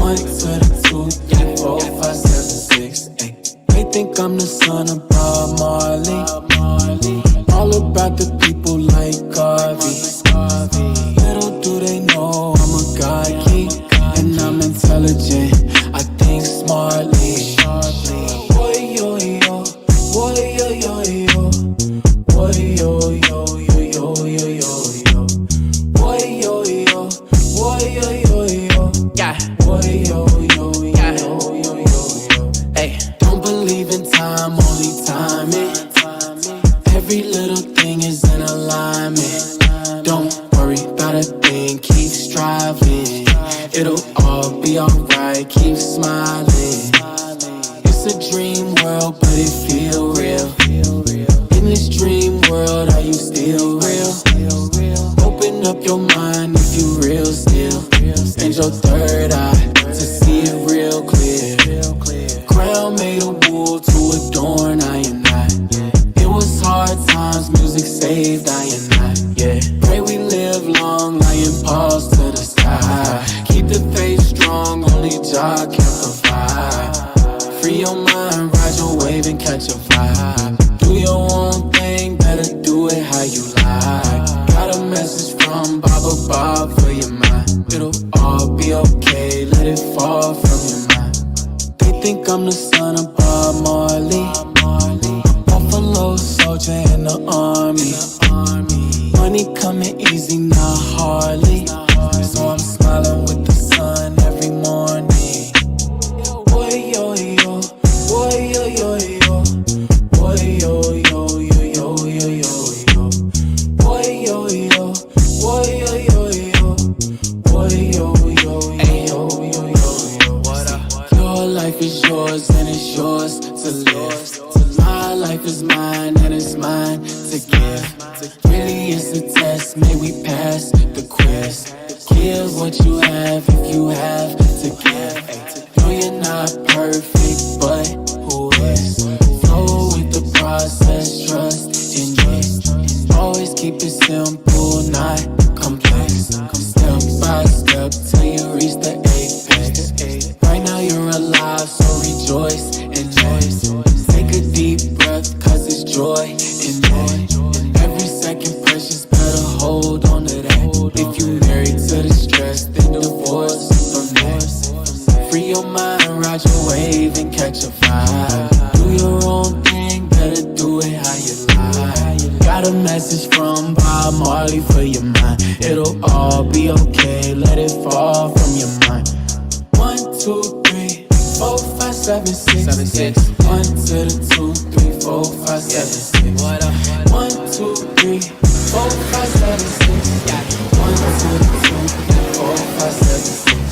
One to the two, three, four, five, seven, six, eight. They think I'm the son of Bob Marley. All about the people like Garvey. Little do they know I'm a God key, and I'm intelligent. I think smartly. Boy, yo, yo, boy, yo, yo, yo, boy, yo, yo, yo, yo, yo, yo, yo, boy, yo, yo, boy, yo, yo, yo, yeah, boy, yo, yo, yo, yo, yo, yo. Hey, don't believe in time, only timing. Every little thing is in alignment. Don't worry about a thing, keep striving. It'll all be alright, keep smiling. It's a dream world, but it feel real. In this dream world, are you still real? Open up your mind if you real still. And your third eye to see it real clear. Crown made of wool to adorn I and I. It was hard times, music saved I and I. Yeah, pray we live long, lying paws to the sky. Keep the faith strong, only God can provide. Free your mind, ride your wave and catch a vibe. Do your own thing, better do it how you like. Got a message from Baba Bob for your mind. It'll all be okay, let it fall from your mind. They think I'm the son of Bob Marley. Buffalo soldier in the army. Money coming easy, not hardly. So I'm smiling with the sun every morning. Boy, yo, yo, boy, yo, yo, yo, boy, yo, yo, yo, yo, yo, yo, yo, boy, yo, yo, boy, yo, yo, yo, boy, yo, yo, yo, yo, yo. What up? Your life is yours and it's yours to live. My life is mine and it's mine to give. Really it's a test, may we pass the quiz. Give what you have if you have to give. No, you're not perfect, but who is? Flow with the process, trust in it. Always keep it simple, not complex. Step by step till you reach the apex. Right now you're alive, so rejoice and noise. Take a deep breath, cause it's joy in it. Every second precious, better hold on to that. If you married to the stress, then divorce from that. Free your mind, ride your wave and catch a vibe. Do your own thing, better do it how you like. Got a message from Bob Marley for your mind. It'll all be okay, let it fall from your mind. 1, 2, 3, 4, 5, 7, 6. 1 to the 2, 3, 4, 5, 7, 6. 1, 2, 3, 4, 5, 7, 6. 1 to the 2, 3, 4, 5, 7, 6.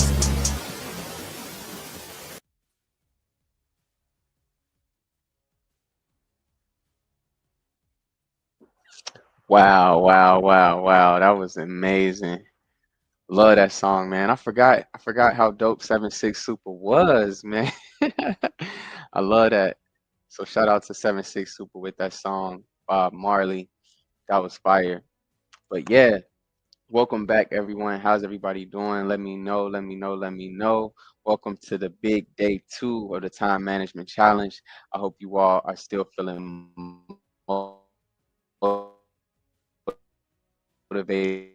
Wow, wow, wow, wow. That was amazing. Love that song, man. I forgot how dope 7 6 Super was, man. I love that. So shout out to 7 6 Super with that song, Bob Marley. That was fire. But yeah, welcome back everyone. How's everybody doing? Let me know, let me know, let me know. Welcome to the big day 2 of the time management challenge. I hope you all are still feeling motivated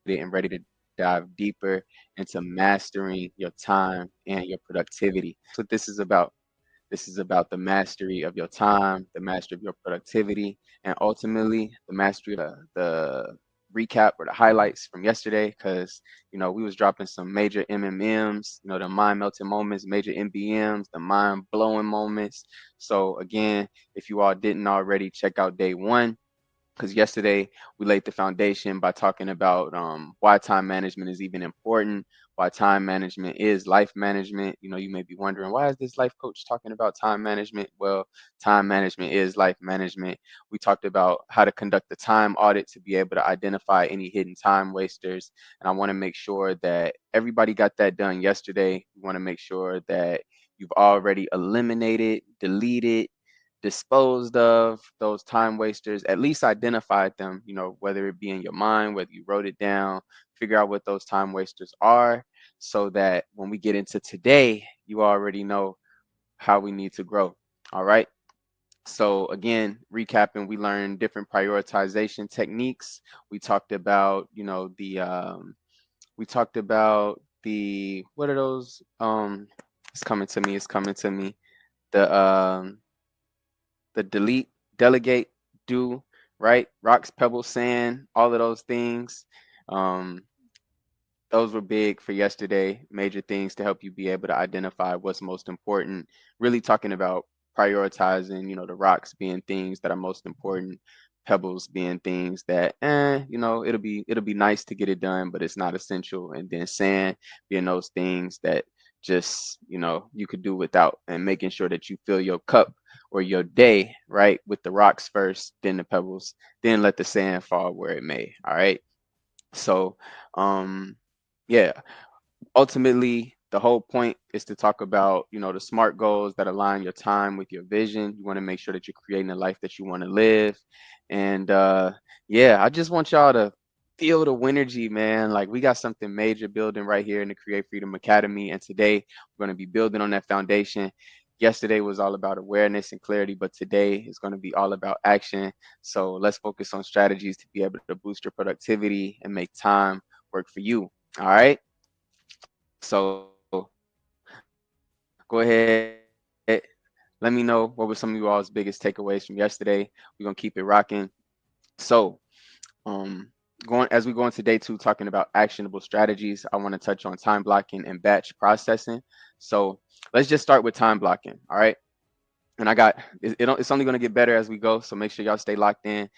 and ready to dive deeper into mastering your time and your productivity. That's what this is about. This is about the mastery of your time, the mastery of your productivity, and ultimately the mastery of the recap or the highlights from yesterday. Because we was dropping some major MMMs, the mind melting moments, major MBMs, the mind blowing moments. So again, if you all didn't already, check out day 1, because yesterday we laid the foundation by talking about why time management is even important, why time management is life management. You may be wondering, why is this life coach talking about time management? Well, time management is life management. We talked about how to conduct the time audit to be able to identify any hidden time wasters. And I want to make sure that everybody got that done yesterday. We want to make sure that you've already eliminated, deleted, disposed of those time wasters, at least identified them, whether it be in your mind, whether you wrote it down, figure out what those time wasters are so that when we get into today, you already know how we need to grow. All right. So again, recapping, we learned different prioritization techniques. We talked about, we talked about the what are those? It's coming to me. It's coming to me. The delete, delegate, do, right? Rocks, pebbles, sand, all of those things. Um, those were big for yesterday. Major things to help you be able to identify what's most important. Really talking about prioritizing, the rocks being things that are most important, pebbles being things that, it'll be nice to get it done, but it's not essential. And then sand being those things that just, you could do without, and making sure that you fill your cup or your day, right, with the rocks first, then the pebbles, then let the sand fall where it may. All right. So, yeah, ultimately the whole point is to talk about, the smart goals that align your time with your vision. You want to make sure that you're creating a life that you want to live. And yeah, I just want y'all to feel the Winergy, man. Like, we got something major building right here in the Create Freedom Academy, and today we're going to be building on that foundation. Yesterday was all about awareness and clarity, but today is going to be all about action. So let's focus on strategies to be able to boost your productivity and make time work for you. All right. So go ahead. Let me know what were some of you all's biggest takeaways from yesterday. We're gonna keep it rocking. So, um, going as we go into day two, talking about actionable strategies, I want to touch on time blocking and batch processing. So let's just start with time blocking. All right. And it's only going to get better as we go. So make sure y'all stay locked in.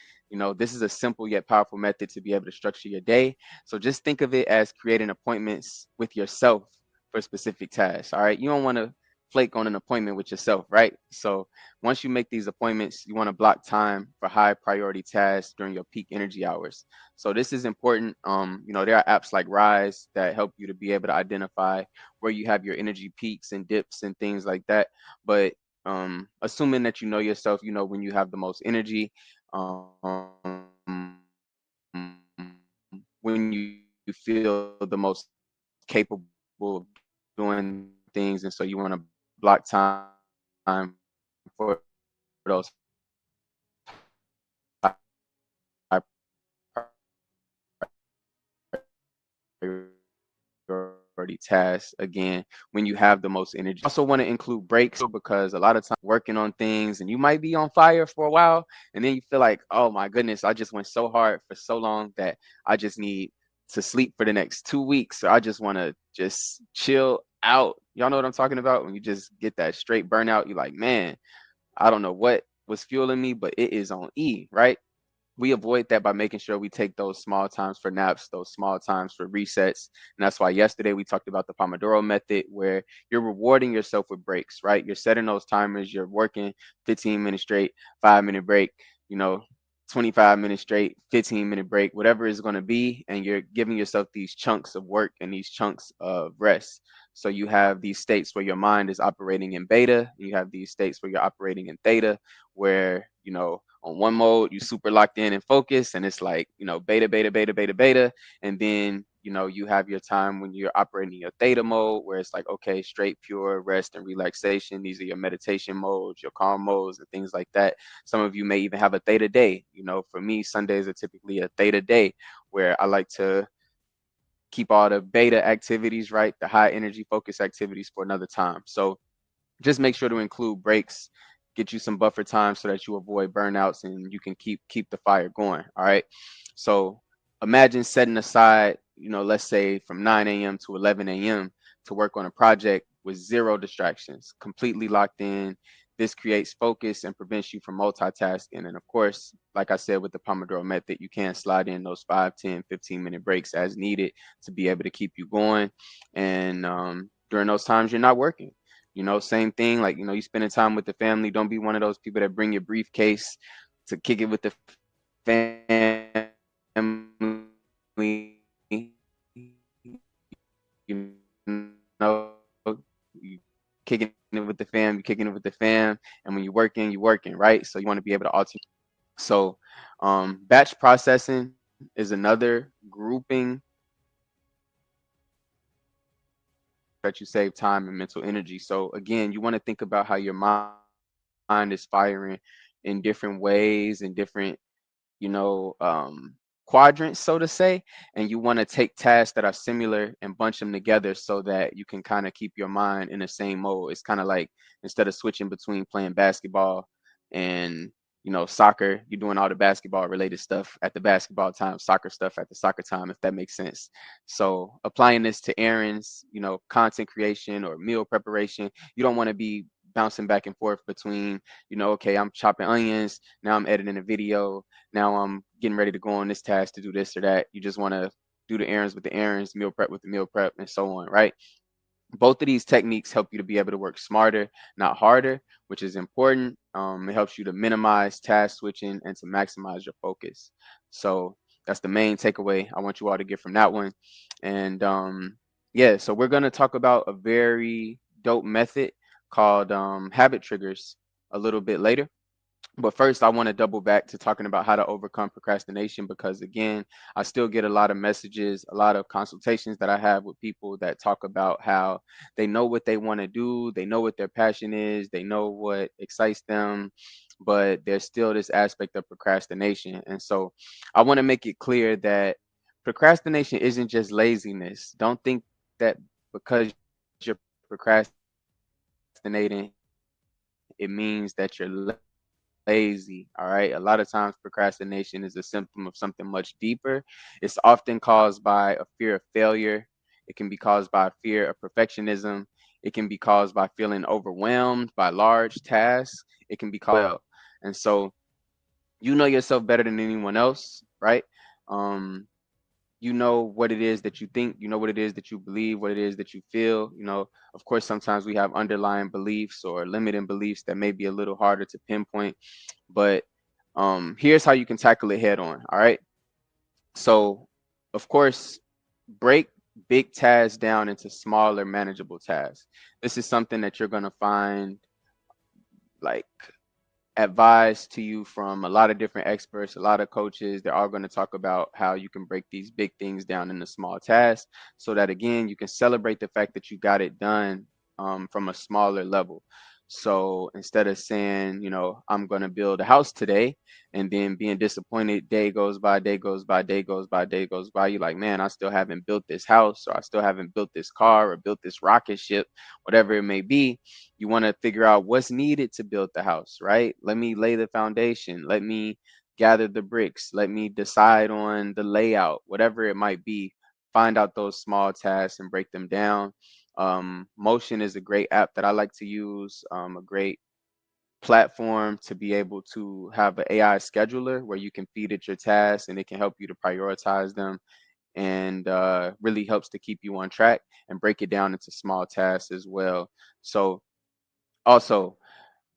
This is a simple yet powerful method to be able to structure your day. So just think of it as creating appointments with yourself for specific tasks. All right. You don't want to flake on an appointment with yourself, right? So once you make these appointments, you want to block time for high priority tasks during your peak energy hours. So this is important. There are apps like Rise that help you to be able to identify where you have your energy peaks and dips and things like that. But assuming that you know yourself, you know when you have the most energy, when you feel the most capable of doing things, and so you want to block time for those high priority tasks again when you have the most energy. Also want to include breaks, because a lot of time working on things and you might be on fire for a while, and then you feel like, oh my goodness, I just went so hard for so long that I just need to sleep for the next 2 weeks, or I just want to just chill out. Y'all know what I'm talking about? When you just get that straight burnout, you're like, man, I don't know what was fueling me, but it is on E, right? We avoid that by making sure we take those small times for naps, those small times for resets. And that's why yesterday we talked about the Pomodoro method, where you're rewarding yourself with breaks, right? You're setting those timers, you're working 15 minutes straight, 5 minute break, you know, 25 minutes straight, 15-minute break, whatever it's going to be. And you're giving yourself these chunks of work and these chunks of rest. So you have these states where your mind is operating in beta. You have these states where you're operating in theta, where, on one mode, you super locked in and focused, and it's like, beta, beta, beta, beta, beta. And then, you have your time when you're operating in your theta mode, where it's like, okay, straight, pure rest and relaxation. These are your meditation modes, your calm modes, and things like that. Some of you may even have a theta day. For me, Sundays are typically a theta day, where I like to keep all the beta activities, right? The high energy focus activities for another time. So just make sure to include breaks, get you some buffer time so that you avoid burnouts and you can keep the fire going. All right. So imagine setting aside, let's say from 9 a.m. to 11 a.m. to work on a project with zero distractions, completely locked in. This creates focus and prevents you from multitasking. And of course, like I said, with the Pomodoro method, you can slide in those 5, 10, 15-minute breaks as needed to be able to keep you going. And during those times, you're not working. Same thing, like, you spending time with the family. Don't be one of those people that bring your briefcase to kick it with the family. You know, you kicking it with the fam, you kicking it with the fam. And when you're working, right? So you want to be able to alternate. So batch processing is another grouping that you save time and mental energy. So again, you want to think about how your mind is firing in different ways, in different, quadrants, so to say, and you want to take tasks that are similar and bunch them together so that you can kind of keep your mind in the same mode. It's kind of like instead of switching between playing basketball and soccer, you're doing all the basketball related stuff at the basketball time, soccer stuff at the soccer time, if that makes sense. So applying this to errands, content creation or meal preparation, you don't want to be bouncing back and forth between, okay, I'm chopping onions, now I'm editing a video, now I'm getting ready to go on this task to do this or that. You just want to do the errands with the errands, meal prep with the meal prep, and so on, right? Both of these techniques help you to be able to work smarter, not harder, which is important. It helps you to minimize task switching and to maximize your focus. So that's the main takeaway I want you all to get from that one. And yeah, so we're going to talk about a very dope method called habit triggers a little bit later. But first, I want to double back to talking about how to overcome procrastination because, again, I still get a lot of messages, a lot of consultations that I have with people that talk about how they know what they want to do, they know what their passion is, they know what excites them, but there's still this aspect of procrastination. And so I want to make it clear that procrastination isn't just laziness. Don't think that because you're procrastinating, it means that you're lazy. All right. A lot of times, procrastination is a symptom of something much deeper. It's often caused by a fear of failure. It can be caused by a fear of perfectionism. It can be caused by feeling overwhelmed by large tasks. It can be caused by feeling overwhelmed as well. And so you know yourself better than anyone else, right? Um, you know what it is that you think, you know what it is that you believe, what it is that you feel. Of course, sometimes we have underlying beliefs or limiting beliefs that may be a little harder to pinpoint, but here's how you can tackle it head on. All right. So, of course, break big tasks down into smaller, manageable tasks. This is something that you're going to find like advice to you from a lot of different experts, a lot of coaches. They're all going to talk about how you can break these big things down into small tasks so that, again, you can celebrate the fact that you got it done from a smaller level. So instead of saying, I'm going to build a house today and then being disappointed, day goes by, day goes by, day goes by, day goes by, you're like, man, I still haven't built this house, or I still haven't built this car or built this rocket ship, whatever it may be. You want to figure out what's needed to build the house, right? Let me lay the foundation. Let me gather the bricks. Let me decide on the layout, whatever it might be. Find out those small tasks and break them down. Motion is a great app that I like to use, a great platform to be able to have an AI scheduler where you can feed it your tasks and it can help you to prioritize them, and really helps to keep you on track and break it down into small tasks as well. So also,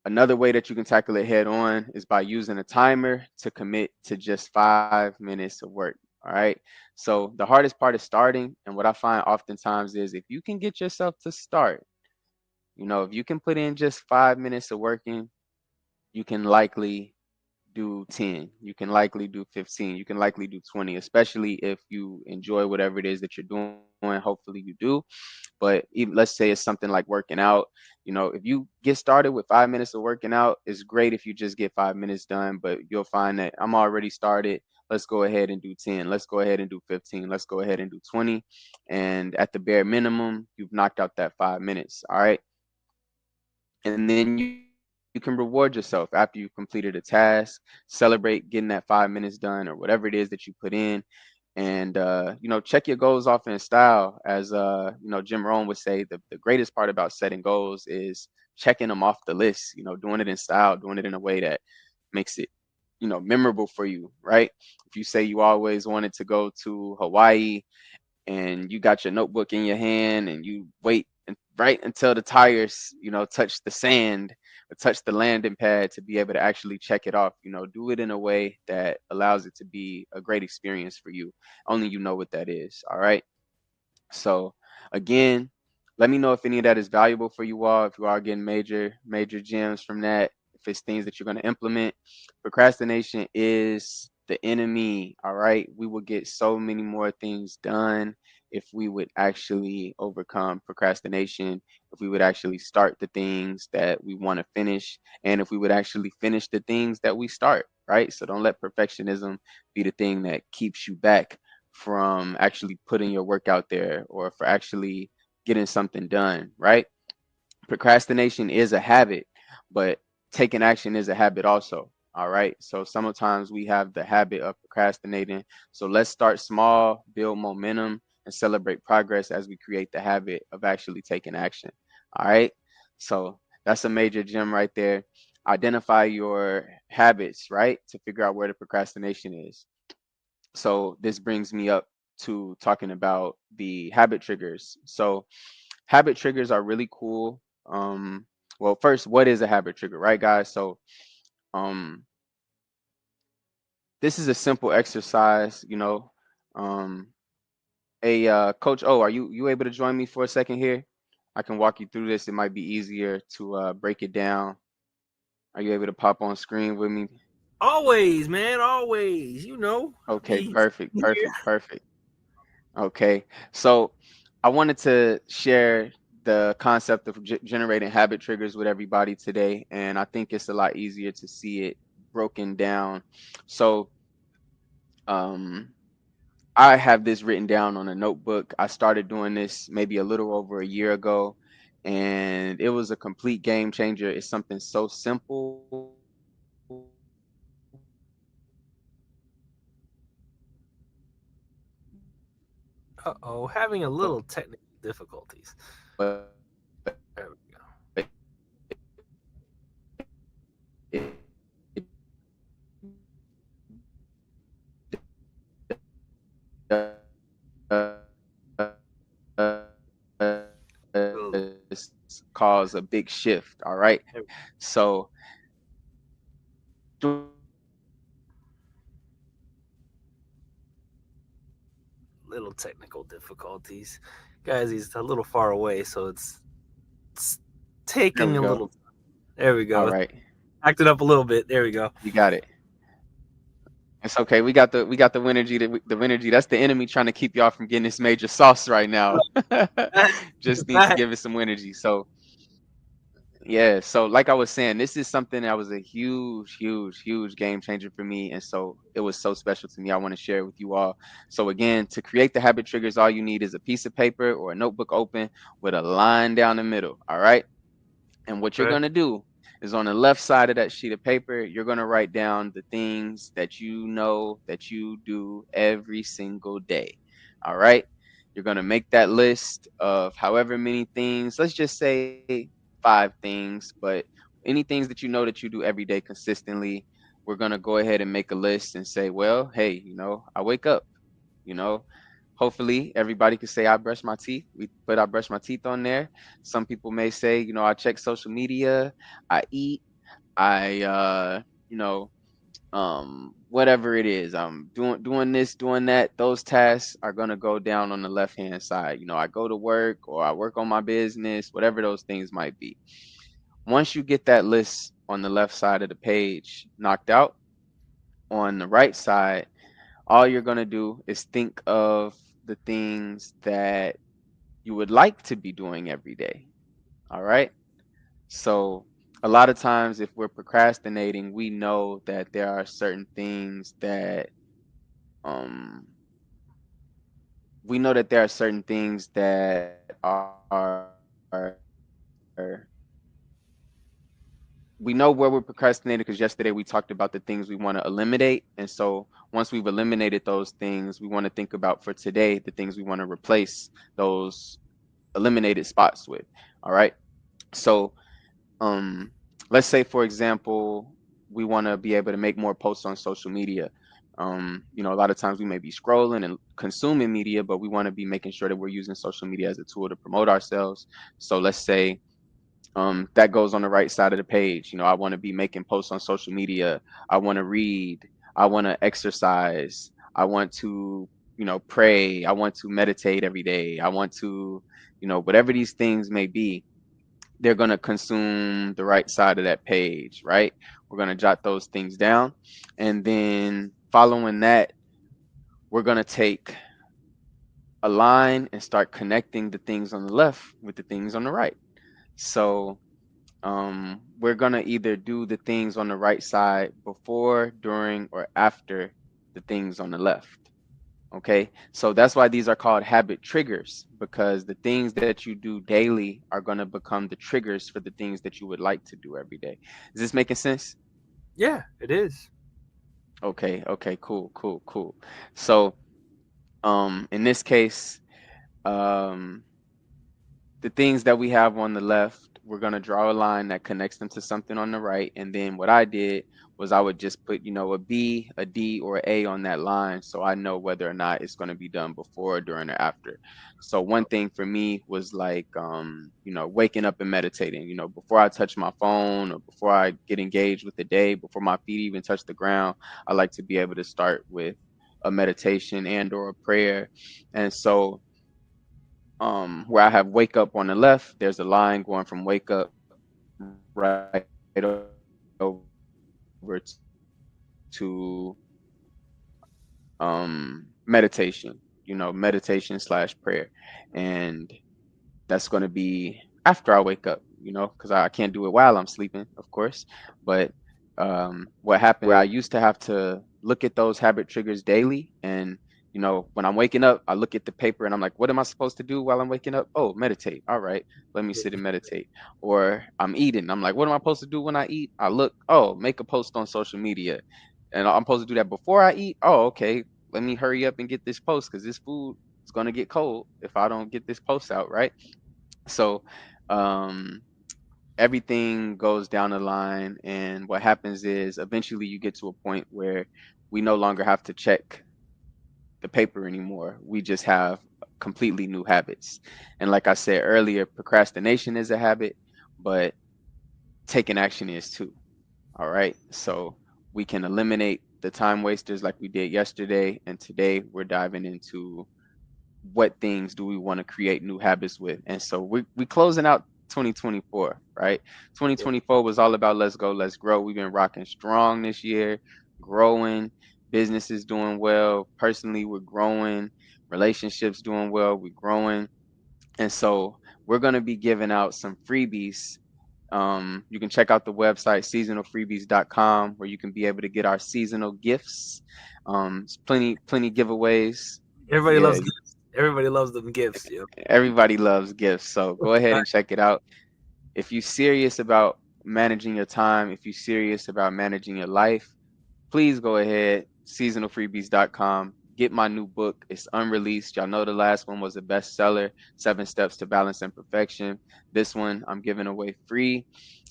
another way that you can tackle it head on is by using a timer to commit to just 5 minutes of work. All right. So the hardest part is starting. And what I find oftentimes is if you can get yourself to start, if you can put in just 5 minutes of working, you can likely do 10. You can likely do 15. You can likely do 20, especially if you enjoy whatever it is that you're doing. Hopefully you do. But even, let's say it's something like working out. If you get started with 5 minutes of working out, it's great if you just get 5 minutes done, but you'll find that I'm already started. Let's go ahead and do 10. Let's go ahead and do 15. Let's go ahead and do 20. And at the bare minimum, you've knocked out that 5 minutes. All right. And then you can reward yourself after you've completed a task, celebrate getting that 5 minutes done or whatever it is that you put in. And check your goals off in style. As Jim Rohn would say, the greatest part about setting goals is checking them off the list, doing it in style, doing it in a way that makes it memorable for you, right? If you say you always wanted to go to Hawaii and you got your notebook in your hand and you wait right until the tires touch the sand or touch the landing pad to be able to actually check it off. Do it in a way that allows it to be a great experience for you. Only you know what that is. All right. So again, let me know if any of that is valuable for you all, if you are getting major gems from that, if it's things that you're going to implement. Procrastination is the enemy. All right. We will get so many more things done if we would actually overcome procrastination, if we would actually start the things that we want to finish, and if we would actually finish the things that we start, right? So don't let perfectionism be the thing that keeps you back from actually putting your work out there or for actually getting something done, right? Procrastination is a habit, but taking action is a habit also. All right. So sometimes we have the habit of procrastinating. So let's start small, build momentum, and celebrate progress as we create the habit of actually taking action. All right. So that's a major gem right there. Identify your habits, right? To figure out where the procrastination is. So this brings me up to talking about the habit triggers. So habit triggers are really cool. Well, first, what is a habit trigger, right, guys? So um, this is a simple exercise. Um, Coach O, are you able to join me for a second here? I can walk you through this. It might be easier to break it down. Are you able to pop on screen with me? Always, man, always. I'll Okay, be perfect, here. perfect, perfect. Okay, so I wanted to share the concept of generating habit triggers with everybody today, and I think it's a lot easier to see it broken down. So, um, I have this written down on a notebook. I started doing this maybe a little over a year ago, and it was a complete game changer. It's something so simple, Uh-oh, having a little technical difficulties. but There we go. Little, cause a big shift. All right. there- So little technical difficulties. Guys, he's a little far away, so it's there we taking a go. little. There we All go. right. Acted up a little bit. There we go. You got it. It's okay. We got the Winergy. The Winergy. That's the enemy trying to keep y'all from getting this major sauce right now. Just need to Back. give it some energy. So yeah. So like I was saying, this is something that was a huge, huge, huge game changer for me, and so it was so special to me. I want to share it with you all. So again, to create the habit triggers, all you need is a piece of paper or a notebook open with a line down the middle. All right. And what you're Okay. going to do is on the left side of that sheet of paper, you're going to write down the things that you know that you do every single day. All right. You're going to make that list of however many things, let's just say 5 things, but any things that you know that you do every day consistently, we're going to go ahead and make a list and say, well, hey, I wake up, you know, hopefully everybody can say I brush my teeth. We put I brush my teeth on there. Some people may say, I check social media, I eat, I you know, whatever it is, I'm doing this, doing that. Those tasks are gonna go down on the left hand side. I go to work or I work on my business, whatever those things might be. Once you get that list on the left side of the page knocked out, on the right side, all you're going to do is think of the things that you would like to be doing every day. All right. So, a lot of times, if we're procrastinating, um, we know that there are certain things that we know where we're procrastinating because yesterday we talked about the things we want to eliminate. And so once we've eliminated those things, we want to think about for today the things we want to replace those eliminated spots with. All right. So um let's say for example, we want to be able to make more posts on social media. A lot of times we may be scrolling and consuming media, but we want to be making sure that we're using social media as a tool to promote ourselves. So let's say that goes on the right side of the page. I want to be making posts on social media. I want to read. I want to exercise. I want to, pray. I want to meditate every day. I want to, whatever these things may be, they're going to consume the right side of that page, right? We're going to jot those things down. And then following that, we're going to take align and start connecting the things on the left with the things on the right. So we're gonna either do the things on the right side before, during, or after the things on the left. Okay, so that's why these are called habit triggers, because the things that you do daily are going to become the triggers for the things that you would like to do every day. Is this making sense? Yeah, it is. Okay, okay, cool, cool, cool. So in this case, um the things that we have on the left, we're going to draw a line that connects them to something on the right. And then what I did was I would just put, a B, a D, or a on that line, so I know whether or not it's going to be done before, during, or after. So one thing for me was like, waking up and meditating, before I touch my phone or before I get engaged with the day, before my feet even touch the ground, I like to be able to start with a meditation and or a prayer. And so where I have wake up on the left, there's a line going from wake up right over to meditation, meditation slash prayer. And that's going to be after I wake up, because I can't do it while I'm sleeping, of course. But what happened where I used to have to look at those habit triggers daily, and when I'm waking up, I look at the paper and I'm like, what am I supposed to do while I'm waking up? Oh, meditate. All right, let me sit and meditate. Or I'm eating. I'm like, what am I supposed to do when I eat? I look, oh, make a post on social media. And I'm supposed to do that before I eat. Oh, okay. Let me hurry up and get this post because this food is going to get cold if I don't get this post out, right? So um, everything goes down the line, and what happens is eventually you get to a point where we no longer have to check the paper anymore. We just have completely new habits. And like I said earlier, procrastination is a habit, but taking action is too. All right. So we can eliminate the time wasters like we did yesterday. And today we're diving into what things do we want to create new habits with. And so we closing out 2024, right? 2024 was all about let's go, let's grow. We've been rocking strong this year, growing, business is doing well. Personally, we're growing, relationships doing well, we're growing. And so we're going to be giving out some freebies. You can check out the website seasonalfreebies.com where you can be able to get our seasonal gifts. Plenty giveaways. Everybody Yeah, loves gifts. Everybody loves them gifts. Yep. everybody loves gifts. So go ahead and check it out. If you're serious about managing your time, if you're serious about managing your life, please go ahead, seasonalfreebies.com. Get my new book. It's unreleased. Y'all know the last one was a bestseller, 7 Steps to Balance and Perfection. This one I'm giving away free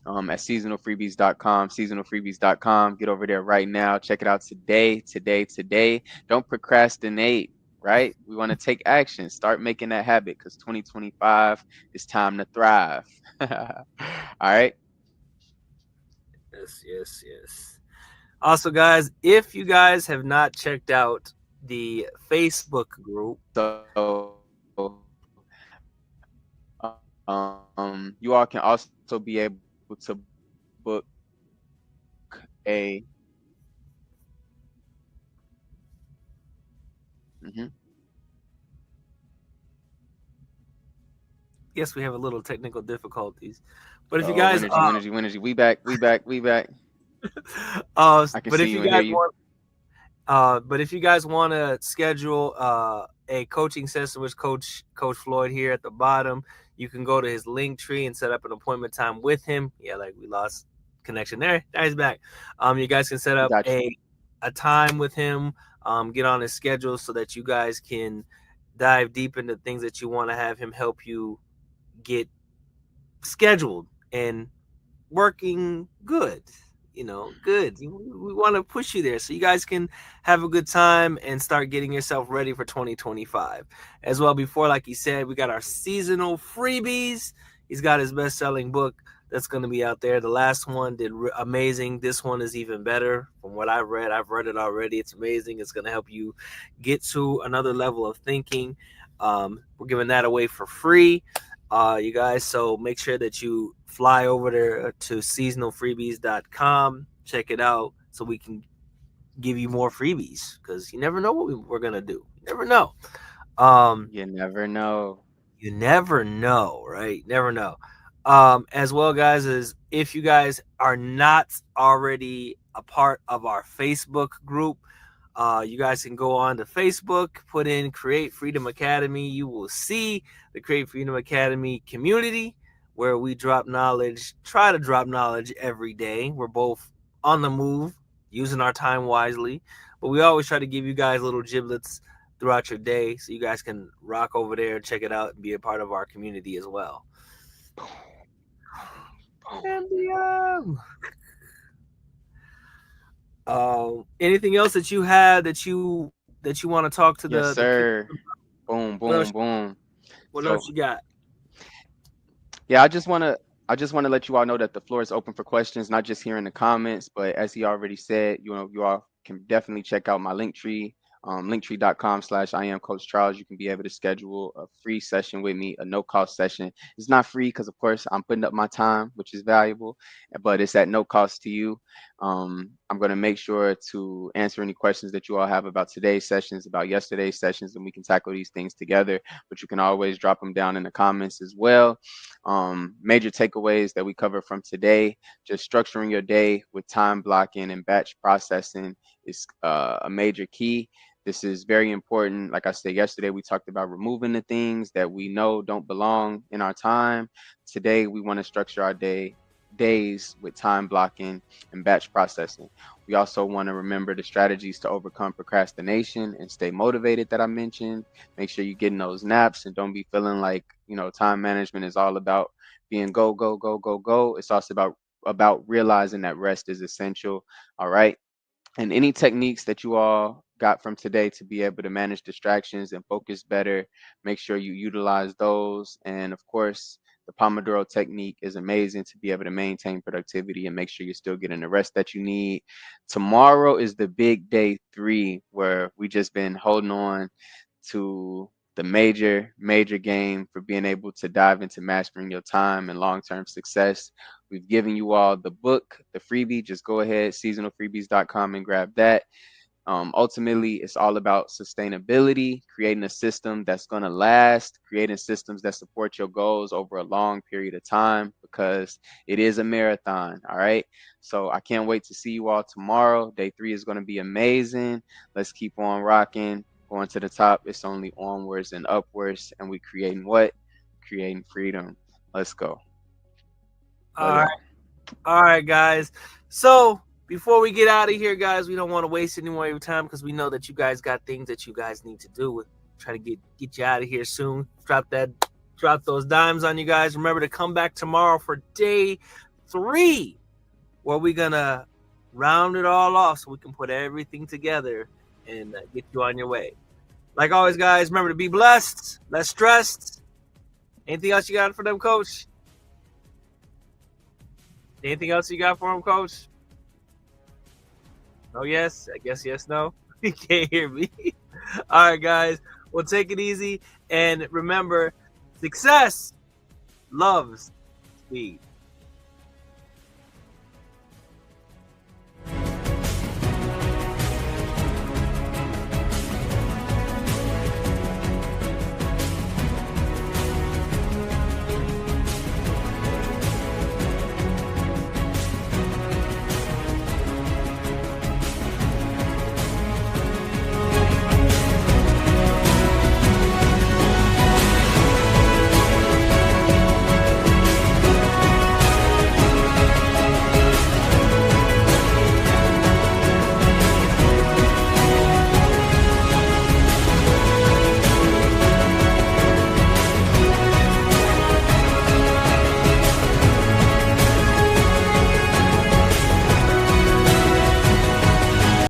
at seasonalfreebies.com, seasonalfreebies.com. Get over there right now. Check it out today. Don't procrastinate, right? We want to take action. Start making that habit because 2025 is time to thrive. All right. Yes. Also, guys, if you guys have not checked out the Facebook group, So you all can also be able to book a yes, we have a little technical difficulties, but if you guys, energy, we back. I can but see if you you and hear guys you. want, but if you guys want to schedule a coaching session with Coach Floyd here at the bottom, you can go to his link tree and set up an appointment time with him. Yeah, like we lost connection there. Now he's back. You guys can set up a time with him, get on his schedule so that you guys can dive deep into things that you want to have him help you get scheduled and working good. Good. We want to push you there so you guys can have a good time and start getting yourself ready for 2025. As well, before, like he said, we got our seasonal freebies. He's got his best-selling book that's going to be out there. The last one did amazing. This one is even better from what I've read. I've read it already. It's amazing. It's going to help you get to another level of thinking. We're giving that away for free, you guys. So make sure that you fly over there to seasonalfreebies.com. Check it out so we can give you more freebies because you never know what we're going to do. You never know. You never know. You never know, right? Never know. As well, guys, as if you guys are not already a part of our Facebook group, you guys can go on to Facebook, put in Create Freedom Academy. You will see the Create Freedom Academy community where we drop knowledge, try to drop knowledge every day. We're both on the move, using our time wisely, but we always try to give you guys little giblets throughout your day so you guys can rock over there and check it out and be a part of our community as well. Anything else that you had that you want to talk to Yes, sir. Boom, boom, boom. What else you got? Yeah, I just want to let you all know that the floor is open for questions, not just here in the comments, but as he already said, you know, you all can definitely check out my Linktree, linktree.com/I am Coach Charles. You can be able to schedule a free session with me, a no cost session. It's not free because, of course, I'm putting up my time, which is valuable, but it's at no cost to you. I'm going to make sure to answer any questions that you all have about today's sessions, about yesterday's sessions, and we can tackle these things together. But you can always drop them down in the comments as well. Major takeaways that we cover from today: just structuring your day with time blocking and batch processing is a major key. This is very important. Like I said yesterday, we talked about removing the things that we know don't belong in our time. Today, we want to structure our days with time blocking and batch processing. We also want to remember the strategies to overcome procrastination and stay motivated that I mentioned. Make sure you're getting those naps and don't be feeling like, you know, time management is all about being go, go, go, go, go. It's also about realizing that rest is essential. All right. And any techniques that you all got from today to be able to manage distractions and focus better, make sure you utilize those. And of course, the Pomodoro technique is amazing to be able to maintain productivity and make sure you're still getting the rest that you need. Tomorrow is the big day 3, where we just been holding on to the major game for being able to dive into mastering your time and long-term success. We've given you all the book, the freebie. Just go ahead, seasonalfreebies.com, and grab that. Ultimately, it's all about sustainability, creating a system that's going to last, creating systems that support your goals over a long period of time, because it is a marathon. All right. So I can't wait to see you all tomorrow. Day 3 is going to be amazing. Let's keep on rocking. Going to the top. It's only onwards and upwards. And we creating what? Creating freedom. Let's go. All right, guys. So before we get out of here, guys, we don't want to waste any more of your time because we know that you guys got things that you guys need to do. We're trying to get you out of here soon. Drop those dimes on you guys. Remember to come back tomorrow for day 3, where we're gonna round it all off so we can put everything together and get you on your way. Like always, guys, remember to be blessed, less stressed. Anything else you got for them, Coach? Anything else you got for him, Coach? No, yes? I guess yes, no? You can't hear me. All right, guys. Well, take it easy. And remember, success loves speed.